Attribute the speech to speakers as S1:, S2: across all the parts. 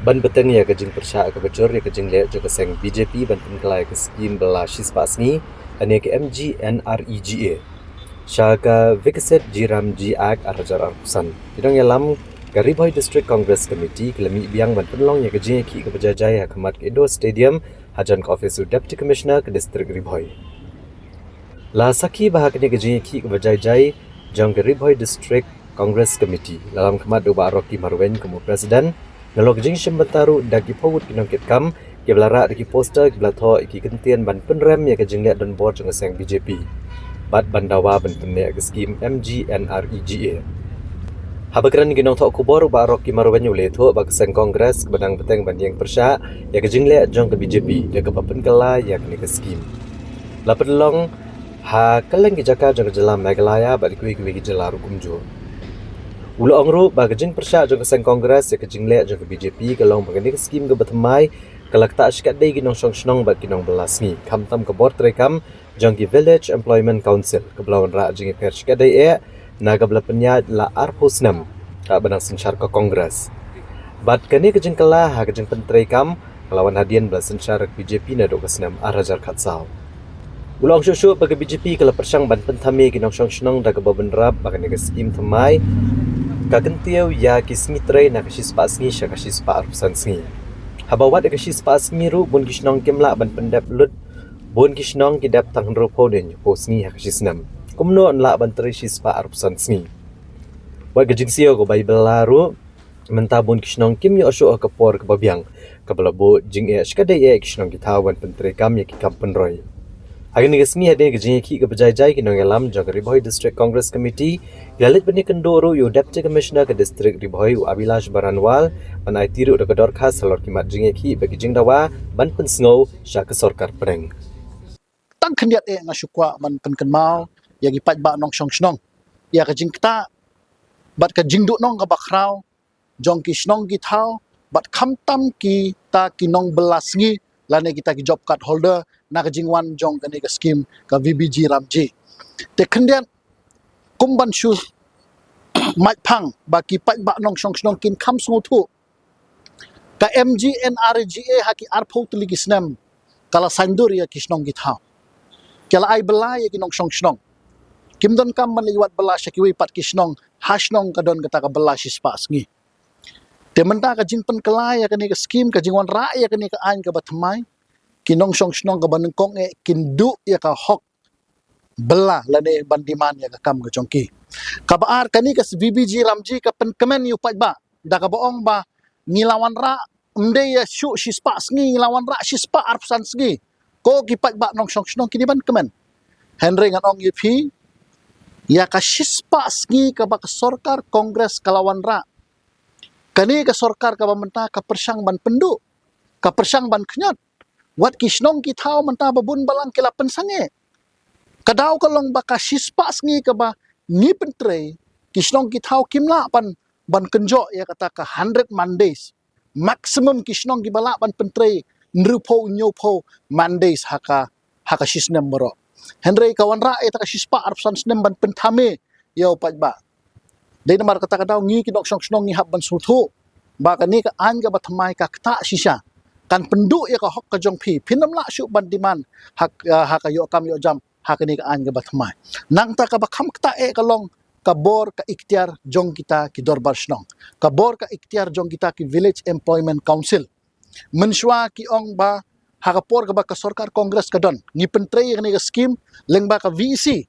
S1: Ban beteng ya kejing persya ke bocor ya kejing le jo keseng BJP ban penkelai ke skim bela shispa ane ke MGNREGA. Syaka Vikaset Jiram Ji Ak Arajar Arpusan. Bidang yalam Garibhoi District Congress Committee kelemi biang ban penlong ya kejing ki ke berjaya kemat ke Indo Stadium hajan ke office Deputy Commissioner ke District Garibhoi. La saki bahak ni kejing ki ke berjaya jang Garibhoi District Congress Committee dalam kemat do Baroki Marwen kemu Presiden nalog jing syembataru dagi pawut kinongkit kam ke belara dagi poster ke belatho iki kentian ban penrem ya kejing liat dan board jeng seng BJP bat bandawa ban penek ke skim MGNREGA. Habakran ginong thok kubor Baroki Marwen yule tho bag seng kongres kebenang beteng banding persya ya kejing liat jong ke BJP ya ke papen kala ya ke skim. Lapelong ha kaleng ki jaka jong jelam Meghalaya bat kui jelaru kumjo. Ulu ongru bagajing persya jong keseng kongres ya kejing le jong ke BJP kalong bagani skim ke batamai kalak tak syikat day ginong syong bat ginong belasngi kamtam ke board rekam jong ke Village Employment Council ke belawan rak jing per syikat day naga bela penyat la arpusnam ka benang sensyar ke kongres. Bat kani kejing kala ha kejing pentrekam kelawan hadian bela sensyar ke BJP na dok kesnam arajar katsau. Ulang syuk bagi BJP kalau persyang ban pentami ginong syong dak bebenrap bagani ke skim temai kagentiu ya kisngi tray na kashispa sngi sya kashispa arpusan sngi. Habawat kashispa sngi ru bun kisnong kemla ban pendap lut bun kisnong kidap tang ropo den po sngi ha kashisnam. Kumno anla ban tray shispa arpusan sngi. Wa gajing sio go Bible laru menta bun kisnong kim yo syo kapor ke babiang kabelabo jing e skade e kisnong kitawan pentri kam ya kikam penroy. Agni kesmi hade gejing ki ke berjaya kinong alam jong Garibhoi District Congress Committee lalit bani kendoro yo Deputy Commissioner ke District Garibhoi Abilash Baranwal panai tiru de kedor khas salor kimat jing ki bagi jing dawa ban pensngau sya ke sorkar pereng.
S2: Tang kendiat ngasukwa man penkenmau ya gipat ba nong syong snong ya ke jing kta bat ke jing du nong ka bakrau jong ki snong ki thau bat khamtam ki ta kinong belasngi lane kita ki job card holder na ke jing wan jong kani ke skim ka VBG Ramji te kendiat kumban shu mai phang ba ki pat ba nong syong snong kin kham sngo thu ka MGNREGA haki arpho tuligi snam kala sandur ya kisnong ki thau kala ai bela ya kinong syong snong kimdon kam man liwat bela syakiwi pat kisnong hasnong kadon kata ka bela shispa sngi te menta ka jing pen kala ya kani ka skim ka jingwan ra ya kani ka ain ka batmai kinong syong snong ka banengkong kindu ya ka hok bela lane bandiman ya ka kam ka jongki ka baar kani ka VBG Ramji ka pen kemen yu pat ba da ka boong ba ngilawan ra mde ya syu shispa sngi ngilawan ra shispa arpsan sngi ko kipat ba nong syong snong kini ban kemen Henry ngan ong yupi ya ka shispa sngi ka ba ka sorkar kongres kalawan ra kani ka sorkar ka bamenta ka persyang ban pendu ka persyang ban kenyat wat kisnong ki thau menta babun balang kila pensange kadau kalong ba ka shispa sngi ka ba ni pentre kisnong ki thau kimla pan ban kenjo ya kata ka 100 Mondays maximum kisnong ki bala ban pentre nrupo nyopo Mondays haka shisnem bro Henry kawan ra eta ka shispa arpsan snem ban pentame yo pat ba dai namar kata kadau ngi kinok syong snong ngi hab ban sulthu ba kani ka an ga batmai ka kta shisha kan pendu ya ka hok ka jong phi pinam la syu ban diman hak yo kam yo jam hakani ka an ga batmai nang ta ka ba kham kta kalong kabor ka ikhtiar jong kita ki dorbar snong kabor ka ikhtiar jong kita ki Village Employment Council menswa ki ong ba hakapor ka ba ka sorkar kongres ka don ngi pentre ni ka skim leng ba ka VC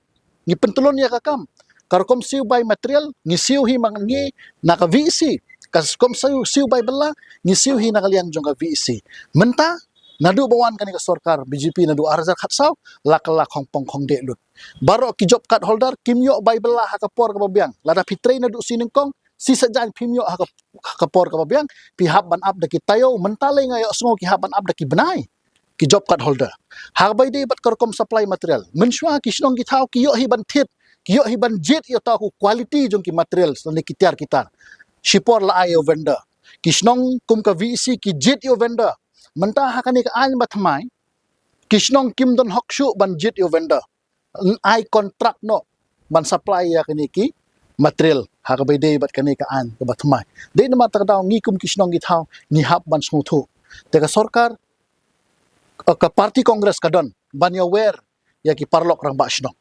S2: ngi pentulon ya ka kam karkom siu by material ngi siu hi mangi na ka VC kaskom siu by bela ngi siu hi na kalian jong ka VC menta nadu bawan kani ka sorkar BJP nadu arzar khatsau lakala khongpong khong de lut baro ki job card holder kimyo by bela hakapor ka babiang lada fitre nadu siningkong si sajan pimyo hakapor ka babiang pi haban up da ki tayo mentale ngayo sngo ki haban up da ki benai ki job card holder habai de bat karkom supply material menswa ki snong ki thau ki yo hi ban thit ki yo hi ban jet yo ta ku quality jong ki material sone ki tiar kita shipor la ayo vendor ki snong kum ka VC ki jet yo vendor menta hakani ka an batmai ki snong kim don hokshu ban jet yo vendor ai contract no ban supply ya kini ki material ha ka bede bat kani ka an ka bathmai de nama ta ngi kum kisnong gi thau ni hap ban smuthu te ka sarkar ka parti kongres ka don ban ya wer ya ki parlok rang ba snong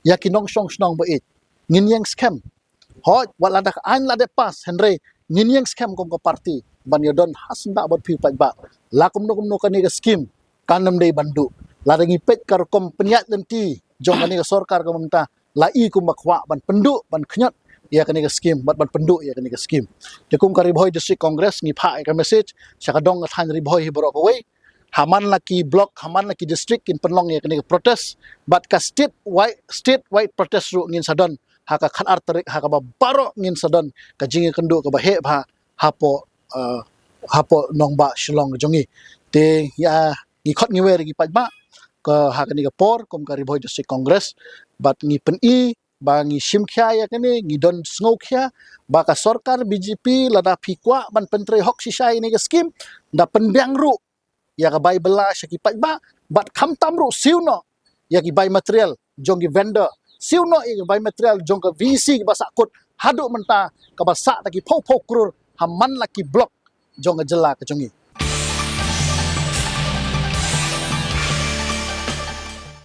S2: ya ki nong snong ba it ngin yang scam hot wala dak an la de pas henry ngin yang scam kom ka parti ban ya don has nda bat pi ba la kum no kani ka scheme kanam dei bandu la ngi pet kar kom penyat lenti jong kani ka sarkar ka mamta la i kum bakwa ban pendu ban khnyat ya kani ka scheme ban pendu ya kani ka scheme te kum kari bhoi district congress ngi pha ka message saka dong than ri bhoi hi borok away haman laki block haman laki district in penlong ya kani ka protest but ka state wide protest ru ngin sadon haka khan ar tarik haka ba baro ngin sadon ka jingi kendu ka ba he bha hapo nong ba shilong jongi te ya ngi khot ngi wer gi pajba ka haka ni ka por kom ka riboi district congress but ngi pen i ba ngi simkhya ya kani ngi don sngokhya ba ka sarkar bjp lada phikwa ban pentre hok sisai ni ka scheme da penbyang ru ya ka bai bela syaki pajba but kham tam ru siuno ya ki bai material jong ki vendor siuno i bai material jong ka vc ba sakut hadu menta ka ba sa ta ki phok krur haman laki block jong ka jela ka jongi